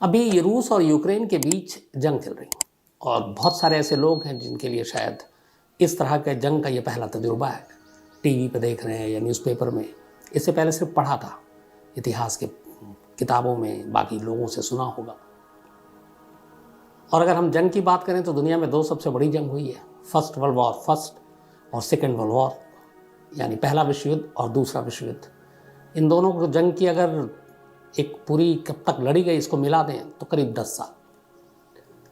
अभी ये रूस और यूक्रेन के बीच जंग चल रही है और बहुत सारे ऐसे लोग हैं जिनके लिए शायद इस तरह के जंग का ये पहला तजुर्बा है। टीवी पे देख रहे हैं या न्यूज़पेपर में, इससे पहले सिर्फ पढ़ा था, इतिहास के किताबों में, बाकी लोगों से सुना होगा। और अगर हम जंग की बात करें तो दुनिया में दो सबसे बड़ी जंग हुई है, फर्स्ट वर्ल्ड वॉर फर्स्ट और सेकेंड वर्ल्ड वॉर, यानी पहला विश्व युद्ध और दूसरा विश्व युद्ध। इन दोनों को जंग की अगर एक पूरी कब तक लड़ी गई इसको मिला दें तो करीब 10 साल,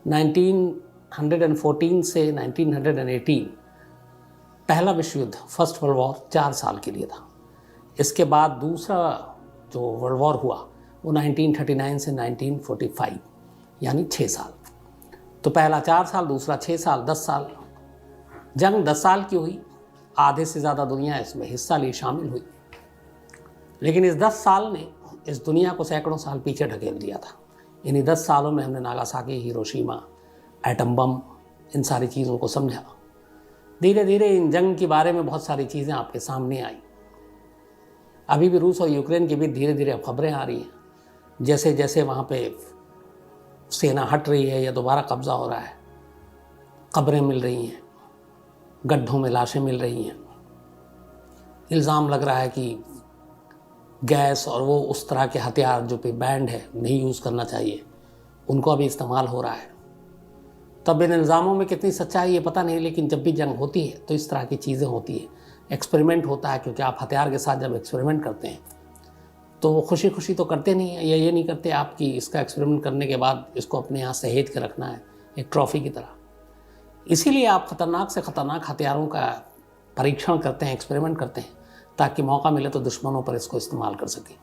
1914 से 1918 पहला विश्व युद्ध फर्स्ट वर्ल्ड वॉर 4 साल के लिए था। इसके बाद दूसरा जो वर्ल्ड वॉर हुआ वो 1939 से 1945 यानी 6 साल। तो पहला 4 साल, दूसरा 6 साल, 10 साल। जंग 10 साल की हुई, आधे से ज़्यादा दुनिया इसमें हिस्सा ली, शामिल हुई। लेकिन इस 10 साल ने इस दुनिया को सैकड़ों साल पीछे ढकेल दिया था। इन्हीं 10 सालों में हमने नागासाकी, हिरोशिमा, एटम बम, इन सारी चीज़ों को समझा। धीरे धीरे इन जंग के बारे में बहुत सारी चीज़ें आपके सामने आई। अभी भी रूस और यूक्रेन के बीच धीरे धीरे अब खबरें आ रही हैं। जैसे जैसे वहाँ पे सेना हट रही है या दोबारा कब्जा हो रहा है, कब्रें मिल रही हैं, गड्ढों में लाशें मिल रही हैं। इल्ज़ाम लग रहा है कि गैस और वो उस तरह के हथियार जो पे बैंड है, नहीं यूज़ करना चाहिए, उनको अभी इस्तेमाल हो रहा है। तब इन इल्ज़ामों में कितनी सच्चाई है पता नहीं, लेकिन जब भी जंग होती है तो इस तरह की चीज़ें होती है, एक्सपेरिमेंट होता है। क्योंकि आप हथियार के साथ जब एक्सपेरिमेंट करते हैं तो वो खुशी खुशी तो करते नहीं हैं, या ये नहीं करते आप कि इसका एक्सपेरिमेंट करने के बाद इसको अपने यहाँ सहेज के रखना है एक ट्रॉफी की तरह। इसीलिए आप ख़तरनाक से ख़तरनाक हथियारों का परीक्षण करते हैं, एक्सपेरिमेंट करते हैं, ताकि मौका मिले तो दुश्मनों पर इसको इस्तेमाल कर सकें।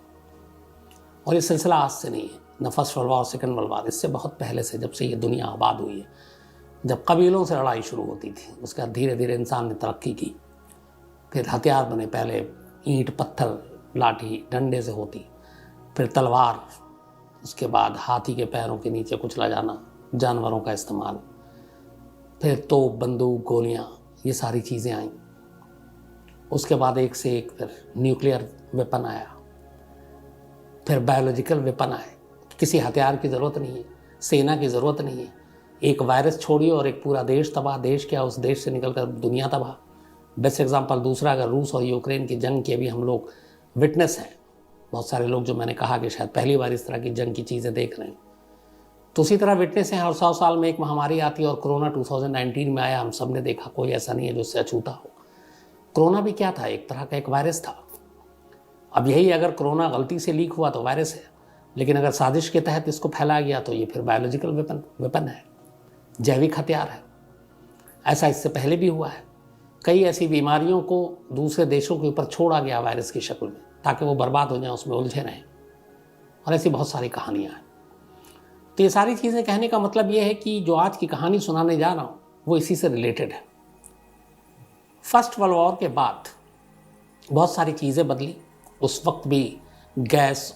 और ये सिलसिला आज से नहीं है, न first world war second world war, इससे बहुत पहले से, जब से ये दुनिया आबाद हुई है, जब कबीलों से लड़ाई शुरू होती थी, उसके बाद धीरे धीरे इंसान ने तरक्की की, फिर हथियार बने। पहले ईंट, पत्थर, लाठी, डंडे से होती, फिर तलवार, उसके बाद हाथी के पैरों के नीचे कुचला जाना, जानवरों का इस्तेमाल, फिर तोप, बंदूक, गोलियाँ, ये सारी चीज़ें आईं। उसके बाद एक से एक फिर न्यूक्लियर वेपन आया, फिर बायोलॉजिकल वेपन आए। किसी हथियार की ज़रूरत नहीं है, सेना की ज़रूरत नहीं है, एक वायरस छोड़िए और एक पूरा देश तबाह। देश क्या, उस देश से निकलकर दुनिया तबाह। बेस्ट एग्जांपल दूसरा, अगर रूस और यूक्रेन की जंग की अभी हम लोग विटनेस हैं, बहुत सारे लोग जो मैंने कहा कि शायद पहली बार इस तरह की जंग की चीज़ें देख रहे हैं, तो उसी तरह विटनेस हैं। और 100 साल में एक महामारी आती है, और कोरोना 2019 में आया, हम सब ने देखा, कोई ऐसा नहीं है जो उससे अछूता हो। कोरोना भी क्या था, एक तरह का एक वायरस था। अब यही अगर कोरोना गलती से लीक हुआ तो वायरस है, लेकिन अगर साजिश के तहत इसको फैलाया गया तो ये फिर बायोलॉजिकल वेपन है, जैविक हथियार है। ऐसा इससे पहले भी हुआ है। कई ऐसी बीमारियों को दूसरे देशों के ऊपर छोड़ा गया वायरस की शक्ल में, ताकि वो बर्बाद हो जाए, उसमें उलझे रहें। और ऐसी बहुत सारी कहानियाँ हैं। तो ये सारी चीज़ें कहने का मतलब ये है कि जो आज की कहानी सुनाने जा रहा हूँ वो इसी से रिलेटेड है। फर्स्ट वर्ल्ड वॉर के बाद बहुत सारी चीज़ें बदली। उस वक्त भी गैस,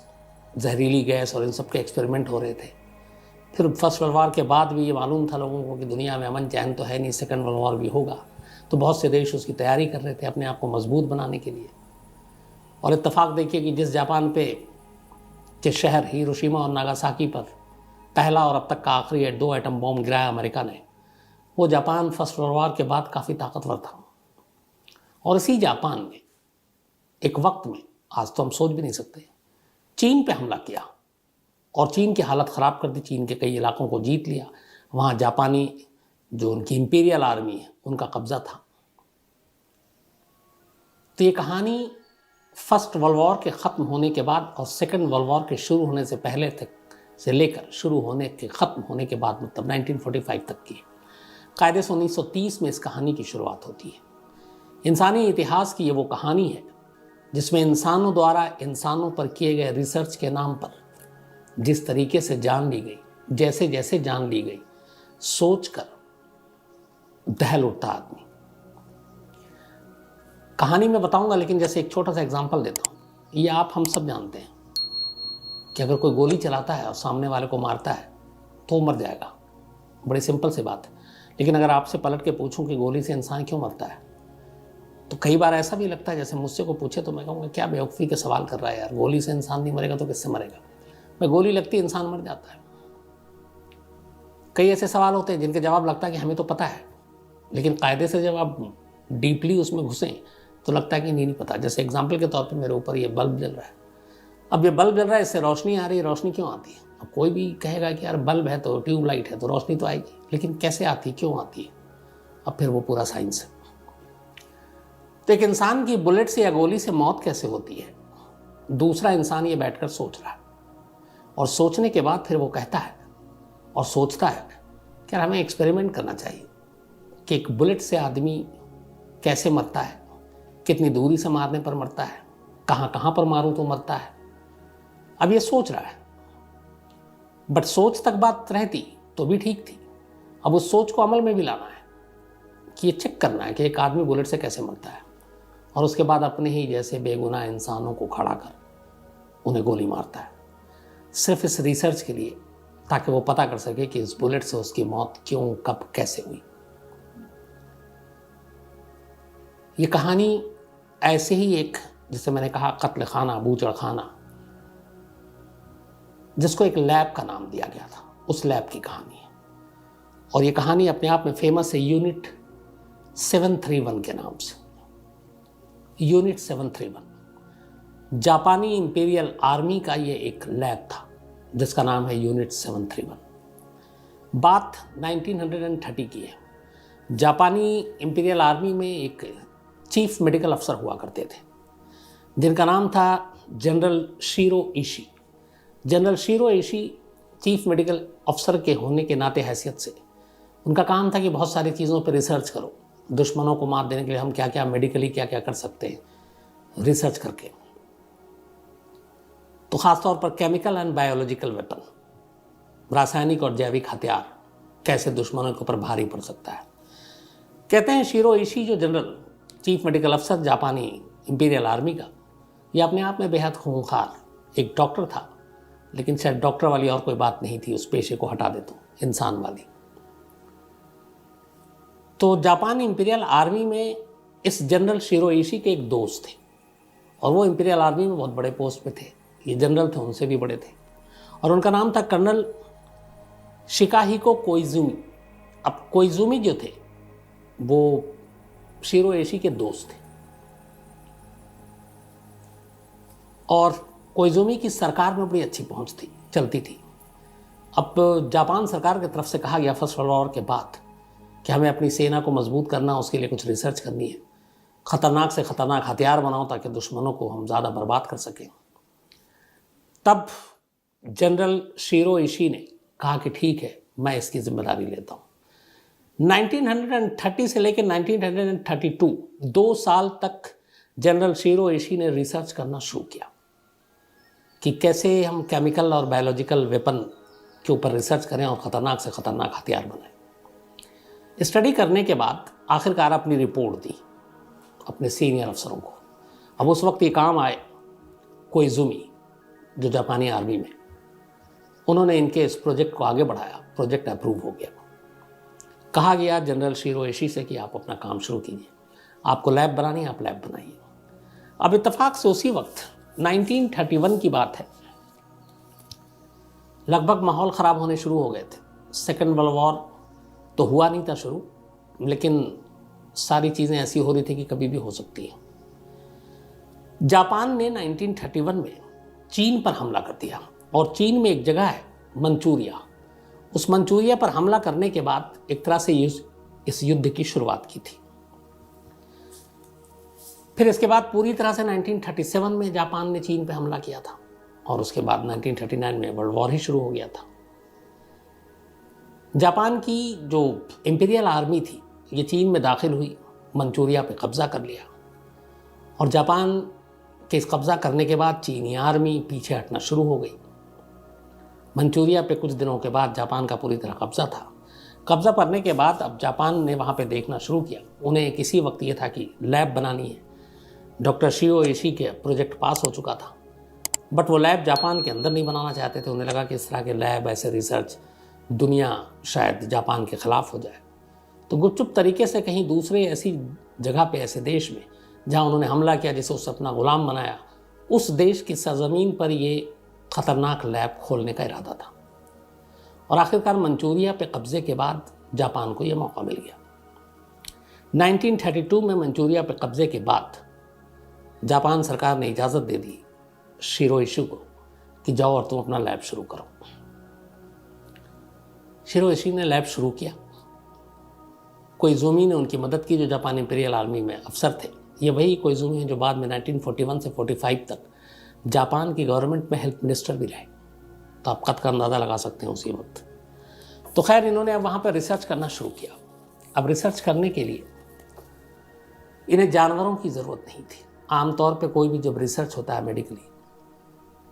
जहरीली गैस और इन सब के एक्सपेरिमेंट हो रहे थे। फिर फर्स्ट वर्ल्ड वॉर के बाद भी ये मालूम था लोगों को कि दुनिया में अमन चैन तो है नहीं, सेकंड वर्ल्ड वॉर भी होगा। तो बहुत से देश उसकी तैयारी कर रहे थे अपने आप को मजबूत बनाने के लिए। और इत्तेफाक देखिए कि जिस जापान पे, जिस शहर हिरोशिमा और नागासाकी पर पहला और अब तक का आखिरी 2 एटम बॉम्ब गिराया अमेरिका ने, वो जापान फर्स्ट वर्ल्ड वॉर के बाद काफ़ी ताकतवर था। और इसी जापान में एक वक्त में, आज तो हम सोच भी नहीं सकते, चीन पे हमला किया और चीन की हालत ख़राब कर दी। चीन के कई इलाकों को जीत लिया। वहाँ जापानी जो उनकी इंपीरियल आर्मी है उनका कब्ज़ा था। तो ये कहानी फर्स्ट वर्ल्ड वॉर के ख़त्म होने के बाद और सेकंड वर्ल्ड वॉर के शुरू होने से पहले तक से लेकर शुरू होने के ख़त्म होने के बाद, मतलब 1945 तक की। कायदे से 1930 में इस कहानी की शुरुआत होती है। इंसानी इतिहास की ये वो कहानी है जिसमें इंसानों द्वारा इंसानों पर किए गए रिसर्च के नाम पर जिस तरीके से जान ली गई, जैसे जैसे जान ली गई, सोचकर दहल उठता आदमी। कहानी में बताऊंगा, लेकिन जैसे एक छोटा सा एग्जांपल देता हूँ। ये आप हम सब जानते हैं कि अगर कोई गोली चलाता है और सामने वाले को मारता है तो वो मर जाएगा, बड़ी सिंपल सी बात है। लेकिन अगर आपसे पलट के पूछूं कि गोली से इंसान क्यों मरता है, तो कई बार ऐसा भी लगता है जैसे मुझसे को पूछे तो मैं कहूँगा क्या बेवकूफ़ी के सवाल कर रहा है यार, गोली से इंसान नहीं मरेगा तो किससे मरेगा। मैं गोली लगती है इंसान मर जाता है। कई ऐसे सवाल होते हैं जिनके जवाब लगता है कि हमें तो पता है, लेकिन कायदे से जब आप डीपली उसमें घुसें तो लगता है कि नहीं पता। जैसे एग्जाम्पल के तौर पे मेरे ऊपर ये बल्ब जल रहा है, अब ये बल्ब जल रहा है, इससे रोशनी आ रही है, रोशनी क्यों आती है? अब कोई भी कहेगा कि यार बल्ब है तो ट्यूबलाइट है तो रोशनी तो आएगी, लेकिन कैसे आती है, क्यों आती है? अब फिर वो पूरा साइंस है। तो एक इंसान की बुलेट से या गोली से मौत कैसे होती है? दूसरा इंसान ये बैठकर सोच रहा है, और सोचने के बाद फिर वो कहता है और सोचता है कि यार हमें एक्सपेरिमेंट करना चाहिए कि एक बुलेट से आदमी कैसे मरता है, कितनी दूरी से मारने पर मरता है, कहाँ कहाँ पर मारूं तो मरता है। अब ये सोच रहा है, बट सोच तक बात रहती तो भी ठीक थी। अब उस सोच को अमल में भी लाना है कि ये चेक करना है कि एक आदमी बुलेट से कैसे मरता है, और उसके बाद अपने ही जैसे बेगुनाह इंसानों को खड़ा कर उन्हें गोली मारता है, सिर्फ इस रिसर्च के लिए, ताकि वो पता कर सके कि इस बुलेट से उसकी मौत क्यों, कब, कैसे हुई। ये कहानी ऐसे ही एक, जिसे मैंने कहा कत्ल खाना, बूचड़ खाना, जिसको एक लैब का नाम दिया गया था, उस लैब की कहानी है। और ये कहानी अपने आप में फेमस है यूनिट 731 के नाम से। यूनिट 731 जापानी इंपीरियल आर्मी का ये एक लैब था जिसका नाम है यूनिट 731। बात 1930 की है। जापानी इंपीरियल आर्मी में एक चीफ मेडिकल अफसर हुआ करते थे जिनका नाम था general Shiro Ishii. General Shiro Ishii chief medical अफसर के होने के नाते हैसियत से उनका काम था कि बहुत सारी चीज़ों पर रिसर्च करो, दुश्मनों को मात देने के लिए हम क्या क्या मेडिकली क्या क्या कर सकते हैं रिसर्च करके। तो ख़ासतौर पर केमिकल एंड बायोलॉजिकल वेपन, रासायनिक और जैविक हथियार कैसे दुश्मनों के ऊपर भारी पड़ सकता है। कहते हैं शीरो इशी जो जनरल चीफ मेडिकल अफसर जापानी इंपीरियल आर्मी का, यह अपने आप में बेहद खूंखार एक डॉक्टर था, लेकिन शायद डॉक्टर वाली और कोई बात नहीं थी, उस पेशे को हटा देता हूँ, इंसान वाली। तो जापान इंपीरियल आर्मी में इस जनरल शीरो इशी के एक दोस्त थे, और वो इंपीरियल आर्मी में बहुत बड़े पोस्ट पे थे। ये जनरल थे, उनसे भी बड़े थे, और उनका नाम था कर्नल शिकाहिको कोइजुमी। अब कोइजुमी जो थे वो शीरो इशी के दोस्त थे, और कोइजुमी की सरकार में बड़ी अच्छी पहुंच थी, चलती थी। अब जापान सरकार की तरफ से कहा गया फर्स्ट वर्ल्ड वॉर के बाद कि हमें अपनी सेना को मजबूत करना, उसके लिए कुछ रिसर्च करनी है, ख़तरनाक से ख़तरनाक हथियार बनाओ ताकि दुश्मनों को हम ज़्यादा बर्बाद कर सकें। तब जनरल शीरो इशी ने कहा कि ठीक है, मैं इसकी जिम्मेदारी लेता हूँ। 1930 से लेकर 1932 2 साल तक जनरल शीरो इशी ने रिसर्च करना शुरू किया कि कैसे हम केमिकल और बायोलॉजिकल वेपन के ऊपर रिसर्च करें और ख़तरनाक से ख़तरनाक हथियार बनाएं। स्टडी करने के बाद आखिरकार अपनी रिपोर्ट दी अपने सीनियर अफसरों को। अब उस वक्त ये काम आए कोइजुमी जो जापानी आर्मी में, उन्होंने इनके इस प्रोजेक्ट को आगे बढ़ाया, प्रोजेक्ट अप्रूव हो गया। कहा गया जनरल शीरो इशी से कि आप अपना काम शुरू कीजिए, आपको लैब बनानी है, आप लैब बनाइए। अब इत्तेफाक से उसी वक्त 1931 की बात है, लगभग माहौल ख़राब होने शुरू हो गए थे। सेकेंड वर्ल्ड वॉर तो हुआ नहीं था शुरू, लेकिन सारी चीज़ें ऐसी हो रही थी कि कभी भी हो सकती है। जापान ने 1931 में चीन पर हमला कर दिया, और चीन में एक जगह है मंचूरिया, उस मंचूरिया पर हमला करने के बाद एक तरह से इस युद्ध की शुरुआत की थी। फिर इसके बाद पूरी तरह से 1937 में जापान ने चीन पर हमला किया था, और उसके बाद 1939 में वर्ल्ड वॉर ही शुरू हो गया था। जापान की जो इंपीरियल आर्मी थी ये चीन में दाखिल हुई, मंचूरिया पे कब्ज़ा कर लिया, और जापान के इस कब्ज़ा करने के बाद चीनी आर्मी पीछे हटना शुरू हो गई। मंचूरिया पे कुछ दिनों के बाद जापान का पूरी तरह कब्ज़ा था। कब्ज़ा करने के बाद अब जापान ने वहाँ पे देखना शुरू किया। उन्हें किसी वक्त ये था कि लैब बनानी है। डॉक्टर शीरो इशी के प्रोजेक्ट पास हो चुका था, बट वो लैब जापान के अंदर नहीं बनाना चाहते थे। उन्हें लगा कि इस तरह के लैब, ऐसे रिसर्च दुनिया शायद जापान के ख़िलाफ़ हो जाए। तो गुपचुप तरीके से कहीं दूसरे ऐसी जगह पे, ऐसे देश में जहाँ उन्होंने हमला किया, जिसे उससे अपना ग़ुलाम बनाया, उस देश की सरज़मीन पर ये ख़तरनाक लैब खोलने का इरादा था। और आखिरकार मंचूरिया पे कब्जे के बाद जापान को यह मौका मिल गया। 1932 में मंचूरिया पे कब्जे के बाद जापान सरकार ने इजाज़त दे दी शिरोइशी को कि जाओ और तुम अपना लैब शुरू करो। शिरोइशी ने लैब शुरू किया। कोइजुमी ने उनकी मदद की, जो जापान इंपीरियल आर्मी में अफसर थे। ये वही कोइजुमी हैं जो बाद में 1941 से 45 तक जापान की गवर्नमेंट में हेल्थ मिनिस्टर भी रहे। तो आप कद का अंदाज़ा लगा सकते हैं उसी वक्त। तो खैर इन्होंने अब वहाँ पर रिसर्च करना शुरू किया। अब रिसर्च करने के लिए इन्हें जानवरों की ज़रूरत नहीं थी। आमतौर पे कोई भी जब रिसर्च होता है मेडिकली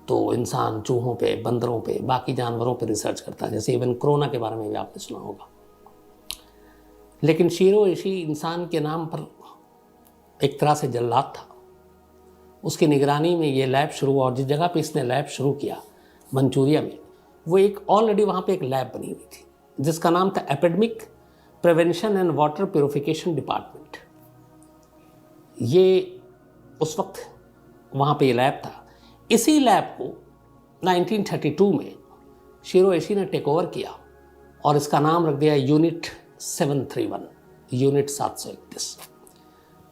तो इंसान चूहों पे, बंदरों पे, बाकी जानवरों पे रिसर्च करता है, जैसे इवन कोरोना के बारे में भी आपने सुना होगा। लेकिन शिरोइशी इंसान के नाम पर एक तरह से जल्लाद था। उसकी निगरानी में ये लैब शुरू हुआ और जिस जगह पे इसने लैब शुरू किया मंचूरिया में, वो एक ऑलरेडी वहाँ पे एक लैब बनी हुई थी जिसका नाम था epidemic prevention and water purification department. ये उस वक्त वहाँ पे ये लैब था। इसी लैब को 1932 में शिरोइशी ने टेक ओवर किया और इसका नाम रख दिया यूनिट 731, यूनिट 731।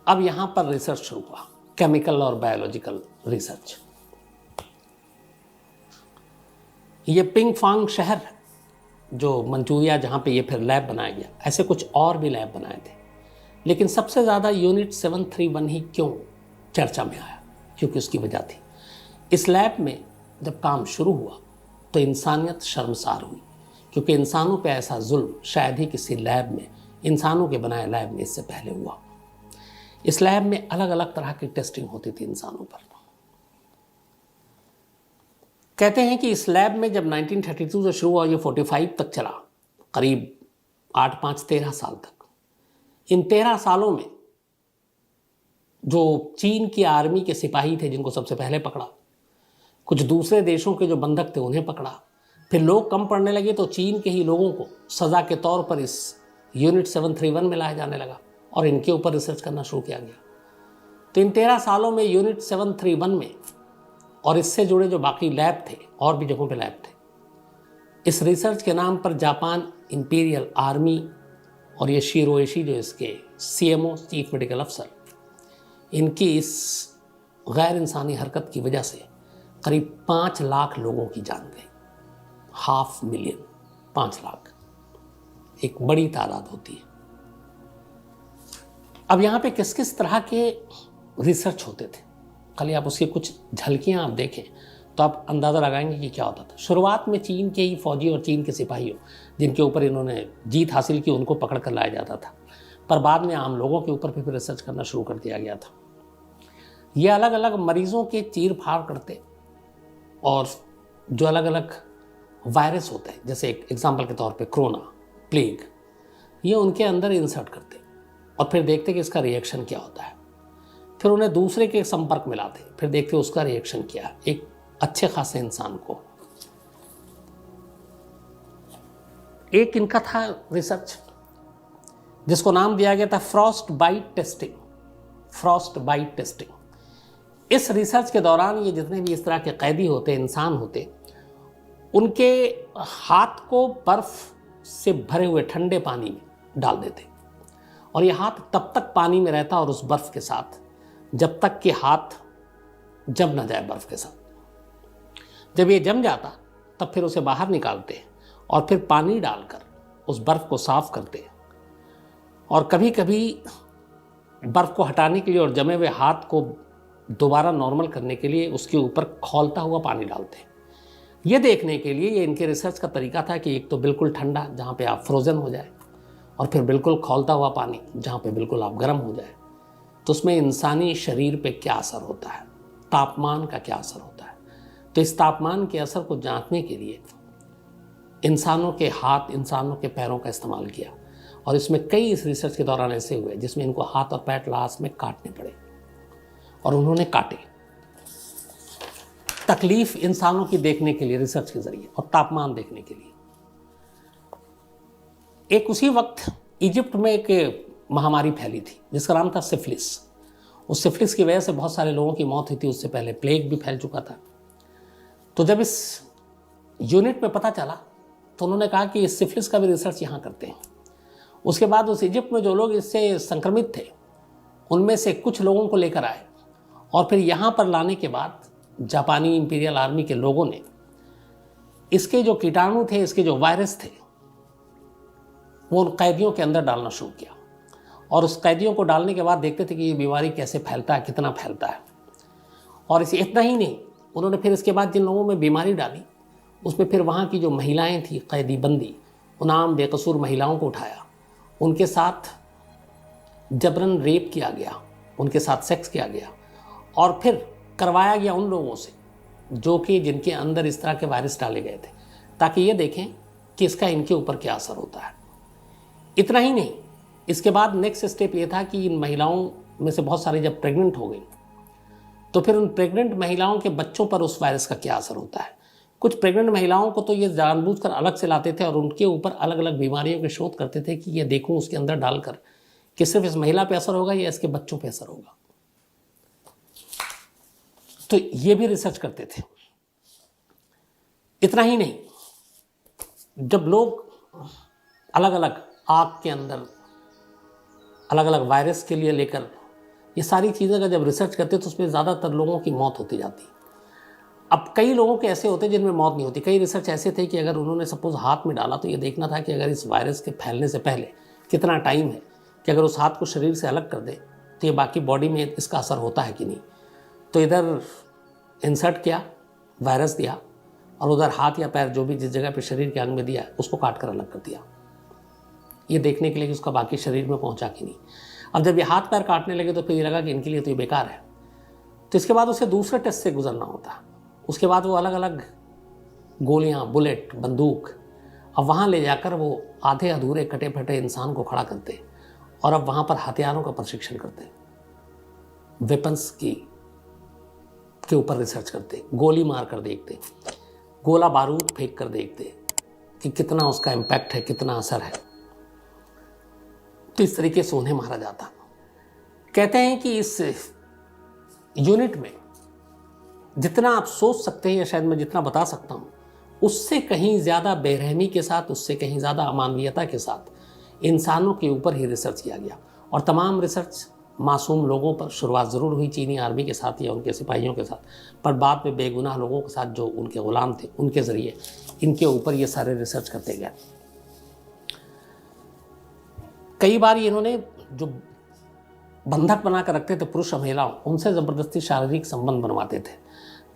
अब यहाँ पर रिसर्च शुरू हुआ, केमिकल और बायोलॉजिकल रिसर्च। ये पिंगफांग शहर जो मंचूरिया जहाँ पे ये फिर लैब बनाया गया, ऐसे कुछ और भी लैब बनाए थे, लेकिन सबसे ज़्यादा यूनिट 731 ही क्यों चर्चा में आया, क्योंकि उसकी वजह थी। इस लैब में जब काम शुरू हुआ तो इंसानियत शर्मसार हुई, क्योंकि इंसानों पे ऐसा जुल्म शायद ही किसी लैब में, इंसानों के बनाए लैब में इससे पहले हुआ। इस लैब में अलग अलग तरह की टेस्टिंग होती थी इंसानों पर। कहते हैं कि इस लैब में जब 1932 से शुरू हुआ, ये 45 तक चला, करीब 8, 5, 13 साल तक। इन 13 सालों में जो चीन की आर्मी के सिपाही थे जिनको सबसे पहले पकड़ा, कुछ दूसरे देशों के जो बंधक थे उन्हें पकड़ा, फिर लोग कम पड़ने लगे तो चीन के ही लोगों को सज़ा के तौर पर इस यूनिट 731 में लाया जाने लगा और इनके ऊपर रिसर्च करना शुरू किया गया। तो इन 13 सालों में यूनिट 731 में और इससे जुड़े जो बाकी लैब थे, और भी जगहों पे लैब थे, इस रिसर्च के नाम पर जापान इंपीरियल आर्मी और ये शिरोइशी जो इसके CMO, चीफ मेडिकल अफसर, इनकी इस गैर इंसानी हरकत की वजह से करीब 5 लाख लोगों की जान गई। 500,000, 5 लाख एक बड़ी तादाद होती है। अब यहाँ पे किस किस तरह के रिसर्च होते थे, खाली आप उसकी कुछ झलकियाँ आप देखें तो आप अंदाज़ा लगाएंगे कि क्या होता था। शुरुआत में चीन के ही फौजी और चीन के सिपाहियों जिनके ऊपर इन्होंने जीत हासिल की, उनको पकड़ कर लाया जाता था, पर बाद में आम लोगों के ऊपर भी रिसर्च करना शुरू कर दिया गया था। ये अलग अलग मरीज़ों के चीर फाड़ करते और जो अलग अलग वायरस होते हैं, जैसे एक एग्जाम्पल के तौर पे कोरोना, प्लेग, ये उनके अंदर इंसर्ट करते और फिर देखते कि इसका रिएक्शन क्या होता है। फिर उन्हें दूसरे के संपर्क में लाते, फिर देखते उसका रिएक्शन क्या है एक अच्छे खासे इंसान को। एक इनका था रिसर्च जिसको नाम दिया गया था frostbite testing. Frostbite testing, इस रिसर्च के दौरान ये जितने भी इस तरह के कैदी होते, इंसान होते, उनके हाथ को बर्फ से भरे हुए ठंडे पानी में डाल देते और ये हाथ तब तक पानी में रहता और उस बर्फ के साथ जब तक कि हाथ जम ना जाए बर्फ के साथ। जब ये जम जाता तब फिर उसे बाहर निकालते और फिर पानी डालकर उस बर्फ को साफ करते और कभी कभी बर्फ को हटाने के लिए और जमे हुए हाथ को दोबारा नॉर्मल करने के लिए उसके ऊपर खौलता हुआ पानी डालते हैं। ये देखने के लिए, ये इनके रिसर्च का तरीका था कि एक तो बिल्कुल ठंडा जहाँ पे आप फ्रोज़न हो जाए और फिर बिल्कुल खौलता हुआ पानी जहाँ पे बिल्कुल आप गर्म हो जाए, तो उसमें इंसानी शरीर पे क्या असर होता है, तापमान का क्या असर होता है। तो इस तापमान के असर को जांचने के लिए इंसानों के हाथ, इंसानों के पैरों का इस्तेमाल किया और इसमें कई इस रिसर्च के दौरान ऐसे हुए जिसमें इनको हाथ और पैर लास्ट में काटने पड़े और उन्होंने काटे, तकलीफ इंसानों की देखने के लिए रिसर्च के जरिए और तापमान देखने के लिए। एक उसी वक्त इजिप्ट में एक महामारी फैली थी जिसका नाम था सिफिलिस। उस सिफिलिस की वजह से बहुत सारे लोगों की मौत हुई थी। उससे पहले प्लेग भी फैल चुका था। तो जब इस यूनिट में पता चला तो उन्होंने कहा कि इस सिफिलिस का भी रिसर्च यहाँ करते हैं। उसके बाद उस इजिप्ट में जो लोग इससे संक्रमित थे उनमें से कुछ लोगों को लेकर आए और फिर यहाँ पर लाने के बाद जापानी इंपीरियल आर्मी के लोगों ने इसके जो कीटाणु थे, इसके जो वायरस थे, वो उन कैदियों के अंदर डालना शुरू किया और उस कैदियों को डालने के बाद देखते थे कि ये बीमारी कैसे फैलता है, कितना फैलता है। और इसे इतना ही नहीं, उन्होंने फिर इसके बाद जिन लोगों में बीमारी डाली उसमें फिर वहाँ की जो महिलाएं थी कैदी बंदी, उन आम बेकसूर महिलाओं को उठाया, उनके साथ जबरन रेप किया गया, उनके साथ सेक्स किया गया और फिर करवाया गया उन लोगों से जो कि जिनके अंदर इस तरह के वायरस डाले गए थे, ताकि ये देखें कि इसका इनके ऊपर क्या असर होता है। इतना ही नहीं, इसके बाद नेक्स्ट स्टेप ये था कि इन महिलाओं में से बहुत सारी जब प्रेग्नेंट हो गई तो फिर उन प्रेग्नेंट महिलाओं के बच्चों पर उस वायरस का क्या असर होता है। कुछ प्रेग्नेंट महिलाओं को तो ये जानबूझकर अलग से लाते थे और उनके ऊपर अलग अलग बीमारियों के शोध करते थे कि ये देखूं उसके अंदर डालकर कि सिर्फ इस महिला पे असर होगा या इसके बच्चों पे असर होगा। तो ये भी रिसर्च करते थे। इतना ही नहीं, जब लोग अलग अलग आग के अंदर अलग अलग वायरस के लिए लेकर ये सारी चीज़ें का जब रिसर्च करते तो उसमें ज़्यादातर लोगों की मौत होती जाती। अब कई लोगों के ऐसे होते जिनमें मौत नहीं होती। कई रिसर्च ऐसे थे कि अगर उन्होंने सपोज हाथ में डाला तो ये देखना था कि अगर इस वायरस के फैलने से पहले कितना टाइम है कि अगर उस हाथ को शरीर से अलग कर दे तो ये बाकी बॉडी में इसका असर होता है कि नहीं। तो इधर इंसर्ट किया, वायरस दिया और उधर हाथ या पैर जो भी जिस जगह पे शरीर के अंग में दिया उसको काट कर अलग कर दिया, ये देखने के लिए कि उसका बाकी शरीर में पहुंचा कि नहीं। अब जब ये हाथ पैर काटने लगे तो फिर ये लगा कि इनके लिए तो ये बेकार है। तो इसके बाद उसे दूसरे टेस्ट से गुजरना होता। उसके बाद वो अलग अलग गोलियां, बुलेट, बंदूक, अब वहाँ ले जाकर वो आधे अधूरे कटे फटे इंसान को खड़ा करते और अब वहाँ पर हथियारों का प्रशिक्षण करते, वेपन्स के ऊपर रिसर्च करते, गोली मार कर देखते, गोला बारूद फेंक कर देखते कि कितना उसका इम्पैक्ट है, कितना असर है। तो इस तरीके से उन्हें मारा जाता। कहते हैं कि इस यूनिट में जितना आप सोच सकते हैं या शायद मैं जितना बता सकता हूँ उससे कहीं ज़्यादा बेरहमी के साथ, उससे कहीं ज़्यादा अमानवीयता के साथ इंसानों के ऊपर ही रिसर्च किया गया। और तमाम रिसर्च मासूम लोगों पर शुरुआत ज़रूर हुई चीनी आर्मी के साथ या उनके सिपाहियों के साथ, पर बाद में बेगुनाह लोगों के साथ जो उनके ग़ुलाम थे उनके ज़रिए इनके ऊपर ये सारे रिसर्च करते गए। कई बार इन्होंने जो बंधक बना कर रखते थे पुरुष और महिलाओं, उनसे ज़बरदस्ती शारीरिक संबंध बनवाते थे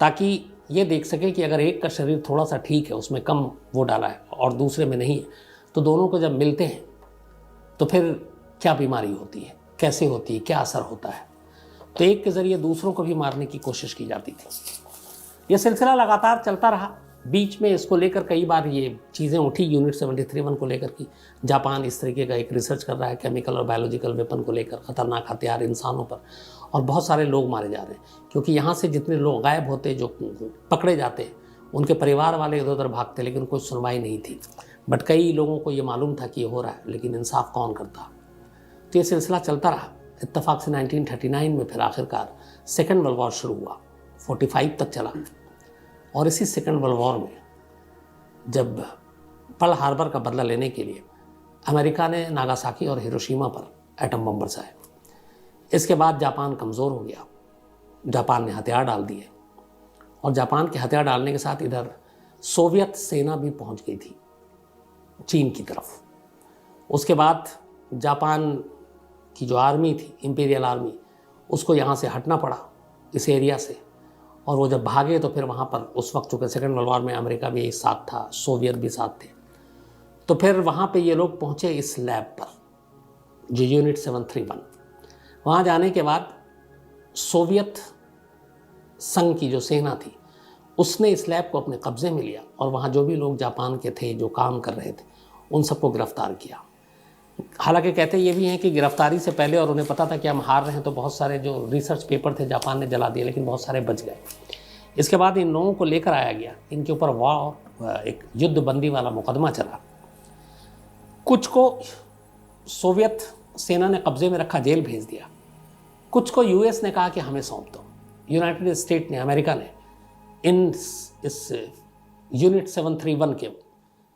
ताकि ये देख सके कि अगर एक का शरीर थोड़ा सा ठीक है, उसमें कम वो डाला है और दूसरे में नहीं है, तो दोनों को जब मिलते हैं तो फिर क्या बीमारी होती है, कैसे होती है, क्या असर होता है। तो एक के ज़रिए दूसरों को भी मारने की कोशिश की जाती थी। ये सिलसिला लगातार चलता रहा। बीच में इसको लेकर कई बार ये चीज़ें उठी यूनिट 73 को लेकर कि जापान इस तरीके का एक रिसर्च कर रहा है केमिकल और बायोलॉजिकल वेपन को लेकर, ख़तरनाक हथियार इंसानों पर, और बहुत सारे लोग मारे जा रहे हैं। क्योंकि यहाँ से जितने लोग गायब होते, जो पकड़े जाते, उनके परिवार वाले इधर उधर भागते, लेकिन कोई सुनवाई नहीं थी। बट कई लोगों को ये मालूम था कि ये हो रहा है, लेकिन इंसाफ कौन करता। तो ये सिलसिला चलता रहा। इत्तेफाक से 1939 में फिर आखिरकार सेकेंड वर्ल्ड वॉर शुरू हुआ, 45 तक चला। और इसी सेकेंड वर्ल्ड वॉर में जब पर्ल हार्बर का बदला लेने के लिए अमेरिका ने नागासाकी और हिरोशिमा पर एटम बम बरसाए, इसके बाद जापान कमज़ोर हो गया। जापान ने हथियार डाल दिए और जापान के हथियार डालने के साथ इधर सोवियत सेना भी पहुंच गई थी चीन की तरफ। उसके बाद जापान की जो आर्मी थी, इंपीरियल आर्मी, उसको यहाँ से हटना पड़ा इस एरिया से। और वो जब भागे तो फिर वहाँ पर उस वक्त चूँकि सेकेंड वर्ल्ड वॉर में अमेरिका भी साथ था, सोवियत भी साथ थे, तो फिर वहाँ पे ये लोग पहुँचे इस लैब पर जो यूनिट 731। वहाँ जाने के बाद सोवियत संघ की जो सेना थी उसने इस लैब को अपने कब्ज़े में लिया और वहाँ जो भी लोग जापान के थे जो काम कर रहे थे उन सबको गिरफ्तार किया। हालांकि कहते ये भी हैं कि गिरफ्तारी से पहले, और उन्हें पता था कि हम हार रहे हैं, तो बहुत सारे जो रिसर्च पेपर थे जापान ने जला दिए, लेकिन बहुत सारे बच गए। इसके बाद इन लोगों को लेकर आया गया, इनके ऊपर वॉर, एक युद्ध बंदी वाला मुकदमा चला। कुछ को सोवियत सेना ने कब्जे में रखा, जेल भेज दिया। कुछ को यूएस ने कहा कि हमें सौंप दो। यूनाइटेड स्टेट ने, अमेरिका ने इस यूनिट 731 के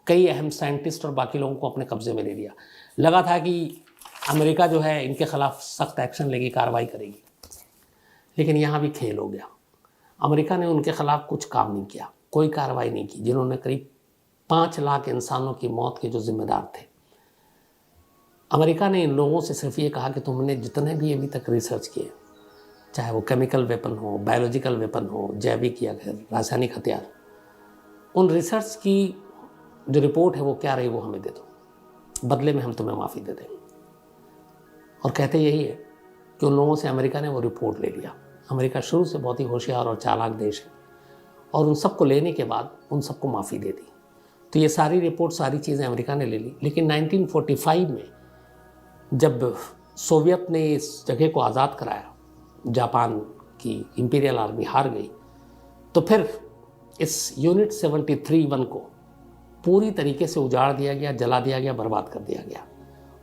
कई अहम साइंटिस्ट और बाकी लोगों को अपने कब्जे में ले लिया। लगा था कि अमेरिका जो है इनके खिलाफ सख्त एक्शन लेगी, कार्रवाई करेगी, लेकिन यहाँ भी खेल हो गया। अमेरिका ने उनके खिलाफ कुछ काम नहीं किया, कोई कार्रवाई नहीं की, जिन्होंने करीब 5 लाख इंसानों की मौत के जो जिम्मेदार थे। अमेरिका ने इन लोगों से सिर्फ ये कहा कि तुमने जितने भी अभी तक रिसर्च किए, चाहे वो केमिकल वेपन हो, बायोलॉजिकल वेपन हो, जैविक या रासायनिक हथियार, उन रिसर्च की जो रिपोर्ट है वो क्या रही वो हमें दे दो, बदले में हम तुम्हें माफ़ी दे देंगे। और कहते यही है कि उन लोगों से अमेरिका ने वो रिपोर्ट ले लिया। अमेरिका शुरू से बहुत ही होशियार और चालाक देश है, और उन सबको लेने के बाद उन सबको माफ़ी दे दी। तो ये सारी रिपोर्ट, सारी चीज़ें अमेरिका ने ले ली। लेकिन 1945 में जब सोवियत ने इस जगह को आज़ाद कराया, जापान की इंपीरियल आर्मी हार गई, तो फिर इस यूनिट 73-1 को पूरी तरीके से उजाड़ दिया गया, जला दिया गया, बर्बाद कर दिया गया,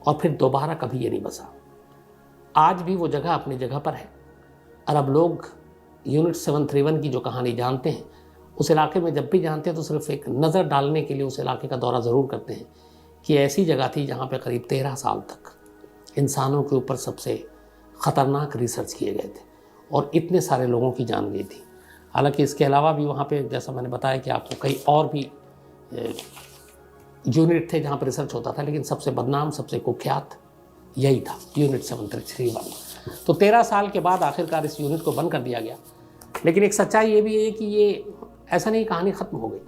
और फिर दोबारा कभी ये नहीं बसा। आज भी वो जगह अपनी जगह पर है। अरब लोग यूनिट 731 की जो कहानी जानते हैं, उस इलाके में जब भी जानते हैं तो सिर्फ एक नज़र डालने के लिए उस इलाके का दौरा ज़रूर करते हैं कि ऐसी जगह थी जहाँ पे करीब 13 साल तक इंसानों के ऊपर सबसे ख़तरनाक रिसर्च किए गए थे और इतने सारे लोगों की जान गई थी। हालांकि इसके अलावा भी वहाँ पे, जैसा मैंने बताया कि आपको, कई और भी यूनिट थे जहाँ पर रिसर्च होता था, लेकिन सबसे बदनाम, सबसे कुख्यात यही था, यूनिट 731। तो 13 साल के बाद आखिरकार इस यूनिट को बंद कर दिया गया। लेकिन एक सच्चाई ये भी है कि ये ऐसा नहीं, कहानी ख़त्म हो गई।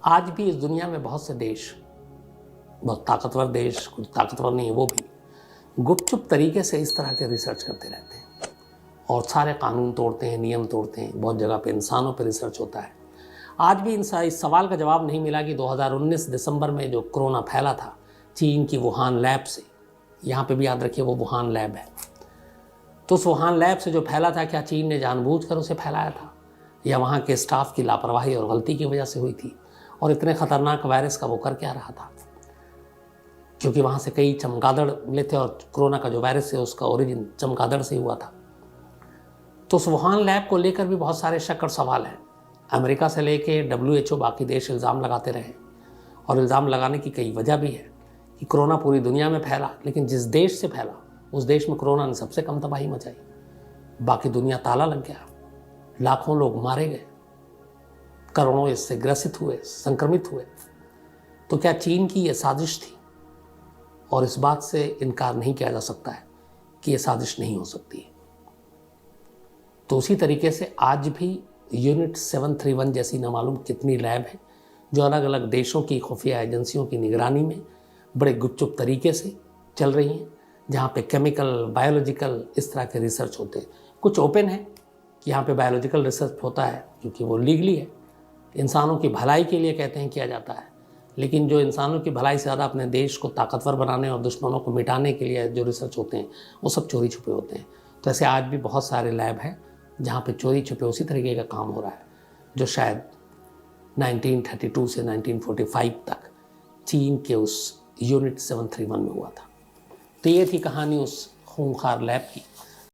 आज भी इस दुनिया में बहुत से देश, बहुत ताकतवर देश, कुछ ताकतवर नहीं है वो भी, गुपचुप तरीके से इस तरह के रिसर्च करते रहते हैं और सारे कानून तोड़ते हैं, नियम तोड़ते हैं। बहुत जगह पे इंसानों पे रिसर्च होता है। आज भी इस सवाल का जवाब नहीं मिला कि 2019 दिसंबर में जो कोरोना फैला था चीन की वुहान लैब से, यहाँ पे भी याद रखिए वो वुहान लैब है, तो उस वुहान लैब से जो फैला था, क्या चीन ने जानबूझकर उसे फैलाया था या वहाँ के स्टाफ की लापरवाही और गलती की वजह से हुई थी? और इतने ख़तरनाक वायरस का वो कर क्या रहा था? क्योंकि वहाँ से कई चमगादड़ मिले थे और कोरोना का जो वायरस है उसका ओरिजिन चमगादड़ से हुआ था। तो उस वुहान लैब को लेकर भी बहुत सारे शक और सवाल हैं। अमेरिका से लेके WHO, बाकी देश इल्ज़ाम लगाते रहे, और इल्ज़ाम लगाने की कई वजह भी है कि कोरोना पूरी दुनिया में फैला, लेकिन जिस देश से फैला उस देश में कोरोना ने सबसे कम तबाही मचाई। बाकी दुनिया ताला लग गया, लाखों लोग मारे गए, करोड़ों इससे ग्रसित हुए, संक्रमित हुए। तो क्या चीन की ये साजिश थी? और इस बात से इनकार नहीं किया जा सकता है कि ये साजिश नहीं हो सकती। तो उसी तरीके से आज भी यूनिट 731 जैसी न मालूम कितनी लैब हैं जो अलग अलग देशों की खुफिया एजेंसियों की निगरानी में बड़े गुपचुप तरीके से चल रही हैं, जहाँ पे केमिकल, बायोलॉजिकल इस तरह के रिसर्च होते हैं। कुछ ओपन है कि यहाँ पे बायोलॉजिकल रिसर्च होता है क्योंकि वो लीगली है, इंसानों की भलाई के लिए कहते हैं किया जाता है, लेकिन जो इंसानों की भलाई से ज़्यादा अपने देश को ताकतवर बनाने और दुश्मनों को मिटाने के लिए जो रिसर्च होते हैं वो सब चोरी छुपे होते हैं। तो ऐसे आज भी बहुत सारे लैब हैं जहाँ पे चोरी छुपे उसी तरीके का काम हो रहा है जो शायद 1932 से 1945 तक चीन के उस यूनिट 731 में हुआ था। तो ये थी कहानी उस खूंखार लैब की